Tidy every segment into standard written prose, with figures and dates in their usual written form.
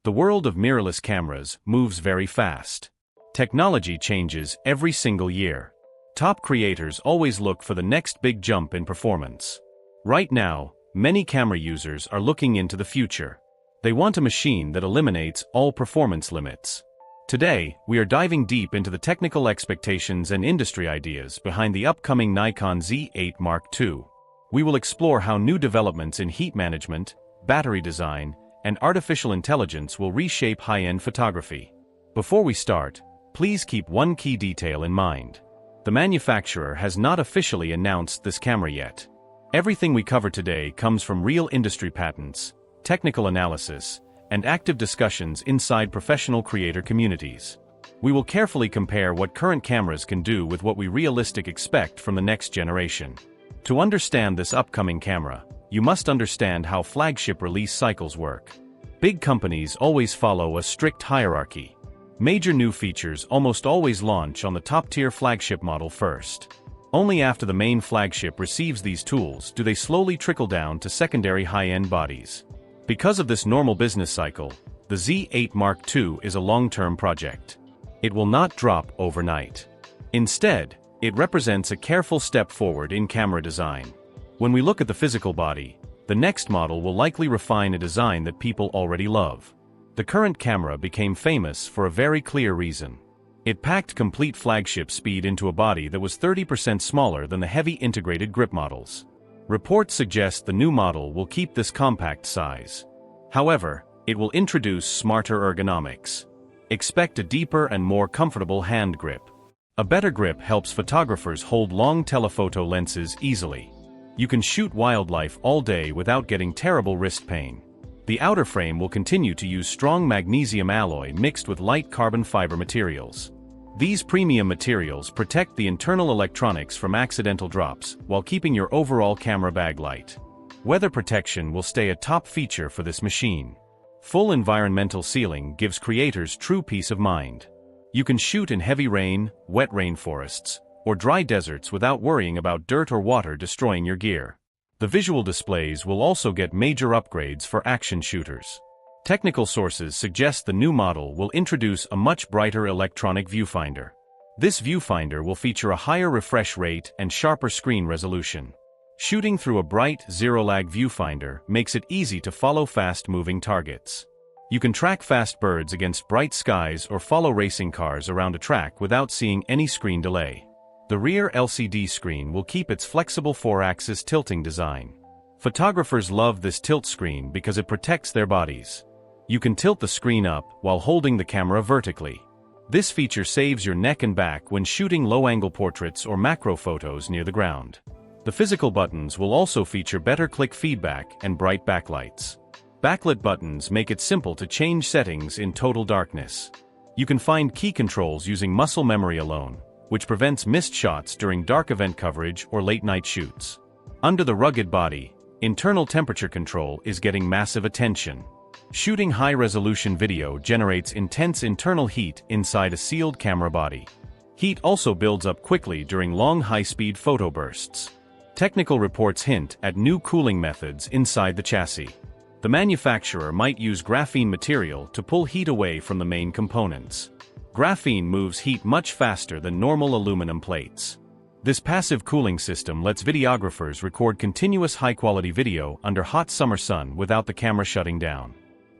The world of mirrorless cameras moves very fast. Technology changes every single year. Top creators always look for the next big jump in performance. Right now, many camera users are looking into the future. They want a machine that eliminates all performance limits. Today, we are diving deep into the technical expectations and industry ideas behind the upcoming Nikon Z8 Mark II. We will explore how new developments in heat management, battery design, and artificial intelligence will reshape high-end photography. Before we start, please keep one key detail in mind. The manufacturer has not officially announced this camera yet. Everything we cover today comes from real industry patents, technical analysis, and active discussions inside professional creator communities. We will carefully compare what current cameras can do with what we realistically expect from the next generation. To understand this upcoming camera, you must understand how flagship release cycles work. Big companies always follow a strict hierarchy. Major new features almost always launch on the top-tier flagship model first. Only after the main flagship receives these tools do they slowly trickle down to secondary high-end bodies. Because of this normal business cycle, the Z8 Mark II is a long-term project. It will not drop overnight. Instead, it represents a careful step forward in camera design. When we look at the physical body, the next model will likely refine a design that people already love. The current camera became famous for a very clear reason. It packed complete flagship speed into a body that was 30% smaller than the heavy integrated grip models. Reports suggest the new model will keep this compact size. However, it will introduce smarter ergonomics. Expect a deeper and more comfortable hand grip. A better grip helps photographers hold long telephoto lenses easily. You can shoot wildlife all day without getting terrible wrist pain. The outer frame will continue to use strong magnesium alloy mixed with light carbon fiber materials. These premium materials protect the internal electronics from accidental drops while keeping your overall camera bag light. Weather protection will stay a top feature for this machine. Full environmental sealing gives creators true peace of mind. You can shoot in heavy rain, wet rainforests, or dry deserts without worrying about dirt or water destroying your gear. The visual displays will also get major upgrades for action shooters. Technical sources suggest the new model will introduce a much brighter electronic viewfinder. This viewfinder will feature a higher refresh rate and sharper screen resolution. Shooting through a bright, zero-lag viewfinder makes it easy to follow fast-moving targets. You can track fast birds against bright skies or follow racing cars around a track without seeing any screen delay. The rear LCD screen will keep its flexible 4-axis tilting design. Photographers love this tilt screen because it protects their bodies. You can tilt the screen up while holding the camera vertically. This feature saves your neck and back when shooting low-angle portraits or macro photos near the ground. The physical buttons will also feature better click feedback and bright backlights. Backlit buttons make it simple to change settings in total darkness. You can find key controls using muscle memory alone, which prevents missed shots during dark event coverage or late-night shoots. Under the rugged body, internal temperature control is getting massive attention. Shooting high-resolution video generates intense internal heat inside a sealed camera body. Heat also builds up quickly during long high-speed photo bursts. Technical reports hint at new cooling methods inside the chassis. The manufacturer might use graphene material to pull heat away from the main components. Graphene moves heat much faster than normal aluminum plates. This passive cooling system lets videographers record continuous high-quality video under hot summer sun without the camera shutting down.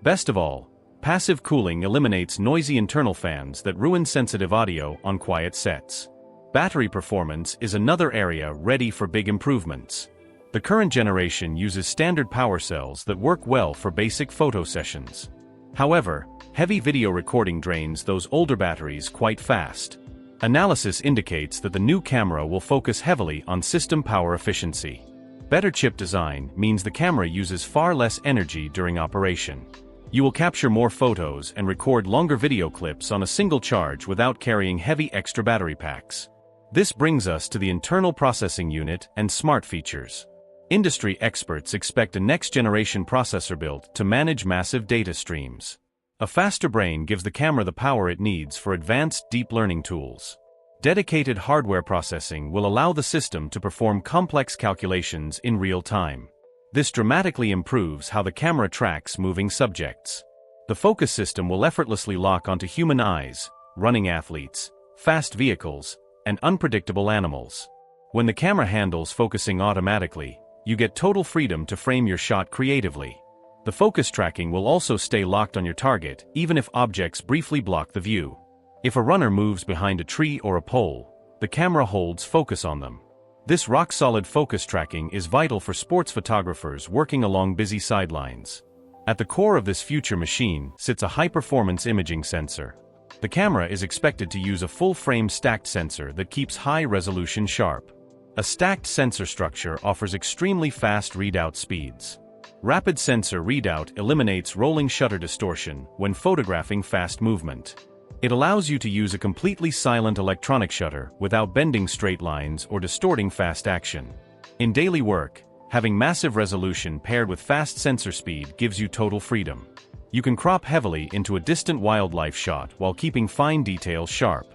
Best of all, passive cooling eliminates noisy internal fans that ruin sensitive audio on quiet sets. Battery performance is another area ready for big improvements. The current generation uses standard power cells that work well for basic photo sessions. However, heavy video recording drains those older batteries quite fast. Analysis indicates that the new camera will focus heavily on system power efficiency. Better chip design means the camera uses far less energy during operation. You will capture more photos and record longer video clips on a single charge without carrying heavy extra battery packs. This brings us to the internal processing unit and smart features. Industry experts expect a next-generation processor built to manage massive data streams. A faster brain gives the camera the power it needs for advanced deep learning tools. Dedicated hardware processing will allow the system to perform complex calculations in real time. This dramatically improves how the camera tracks moving subjects. The focus system will effortlessly lock onto human eyes, running athletes, fast vehicles, and unpredictable animals. When the camera handles focusing automatically, you get total freedom to frame your shot creatively. The focus tracking will also stay locked on your target, even if objects briefly block the view. If a runner moves behind a tree or a pole, the camera holds focus on them. This rock-solid focus tracking is vital for sports photographers working along busy sidelines. At the core of this future machine sits a high-performance imaging sensor. The camera is expected to use a full-frame stacked sensor that keeps high-resolution sharp. A stacked sensor structure offers extremely fast readout speeds. Rapid sensor readout eliminates rolling shutter distortion when photographing fast movement. It allows you to use a completely silent electronic shutter without bending straight lines or distorting fast action. In daily work, having massive resolution paired with fast sensor speed gives you total freedom. You can crop heavily into a distant wildlife shot while keeping fine details sharp.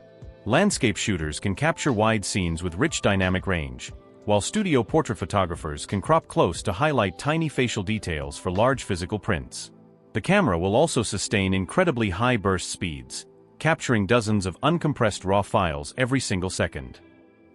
Landscape shooters can capture wide scenes with rich dynamic range, while studio portrait photographers can crop close to highlight tiny facial details for large physical prints. The camera will also sustain incredibly high burst speeds, capturing dozens of uncompressed raw files every single second.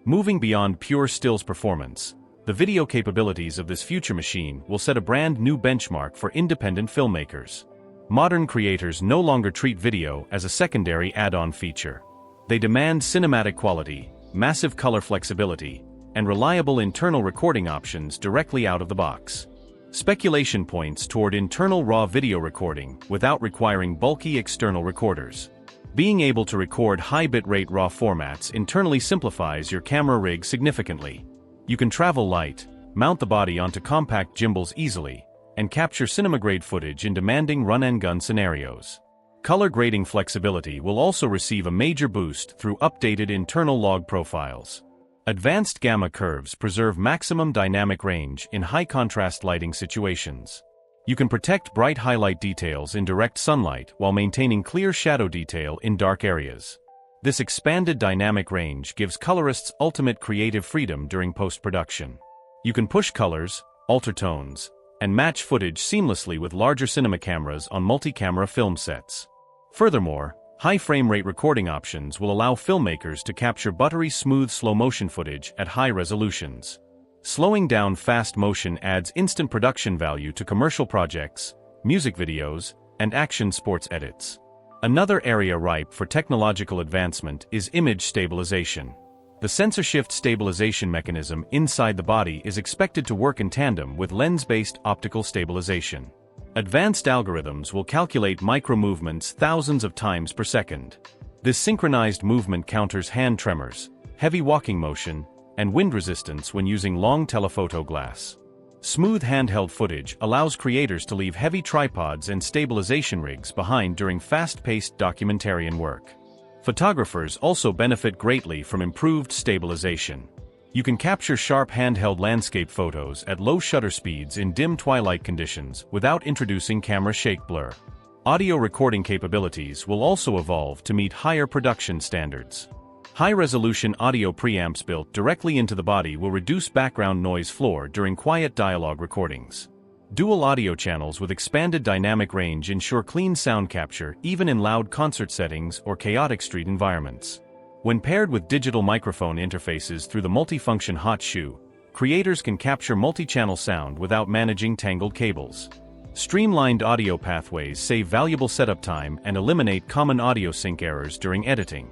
Moving beyond pure stills performance, the video capabilities of this future machine will set a brand new benchmark for independent filmmakers. Modern creators no longer treat video as a secondary add-on feature. They demand cinematic quality, massive color flexibility, and reliable internal recording options directly out of the box. Speculation points toward internal raw video recording without requiring bulky external recorders. Being able to record high bitrate raw formats internally simplifies your camera rig significantly. You can travel light, mount the body onto compact gimbals easily, and capture cinema-grade footage in demanding run-and-gun scenarios. Color grading flexibility will also receive a major boost through updated internal log profiles. Advanced gamma curves preserve maximum dynamic range in high-contrast lighting situations. You can protect bright highlight details in direct sunlight while maintaining clear shadow detail in dark areas. This expanded dynamic range gives colorists ultimate creative freedom during post-production. You can push colors, alter tones, and match footage seamlessly with larger cinema cameras on multi-camera film sets. Furthermore, high frame rate recording options will allow filmmakers to capture buttery smooth slow-motion footage at high resolutions. Slowing down fast motion adds instant production value to commercial projects, music videos, and action sports edits. Another area ripe for technological advancement is image stabilization. The sensor shift stabilization mechanism inside the body is expected to work in tandem with lens-based optical stabilization. Advanced algorithms will calculate micro-movements thousands of times per second. This synchronized movement counters hand tremors, heavy walking motion, and wind resistance when using long telephoto glass. Smooth handheld footage allows creators to leave heavy tripods and stabilization rigs behind during fast-paced documentarian work. Photographers also benefit greatly from improved stabilization. You can capture sharp handheld landscape photos at low shutter speeds in dim twilight conditions without introducing camera shake blur. Audio recording capabilities will also evolve to meet higher production standards. High-resolution audio preamps built directly into the body will reduce background noise floor during quiet dialogue recordings. Dual audio channels with expanded dynamic range ensure clean sound capture even in loud concert settings or chaotic street environments. When paired with digital microphone interfaces through the multifunction hot shoe, creators can capture multi-channel sound without managing tangled cables. Streamlined audio pathways save valuable setup time and eliminate common audio sync errors during editing.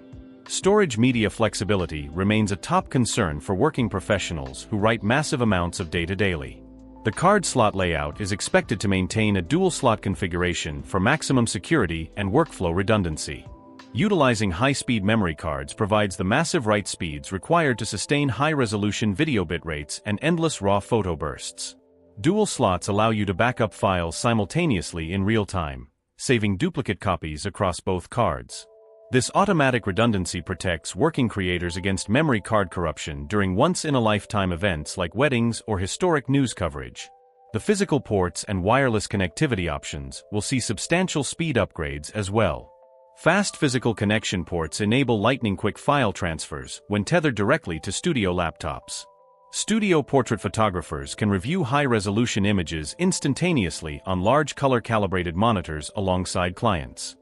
Storage media flexibility remains a top concern for working professionals who write massive amounts of data daily. The card slot layout is expected to maintain a dual-slot configuration for maximum security and workflow redundancy. Utilizing high-speed memory cards provides the massive write speeds required to sustain high-resolution video bit rates and endless raw photo bursts. Dual slots allow you to back up files simultaneously in real time, saving duplicate copies across both cards. This automatic redundancy protects working creators against memory card corruption during once-in-a-lifetime events like weddings or historic news coverage. The physical ports and wireless connectivity options will see substantial speed upgrades as well. Fast physical connection ports enable lightning-quick file transfers when tethered directly to studio laptops. Studio portrait photographers can review high-resolution images instantaneously on large color-calibrated monitors alongside clients.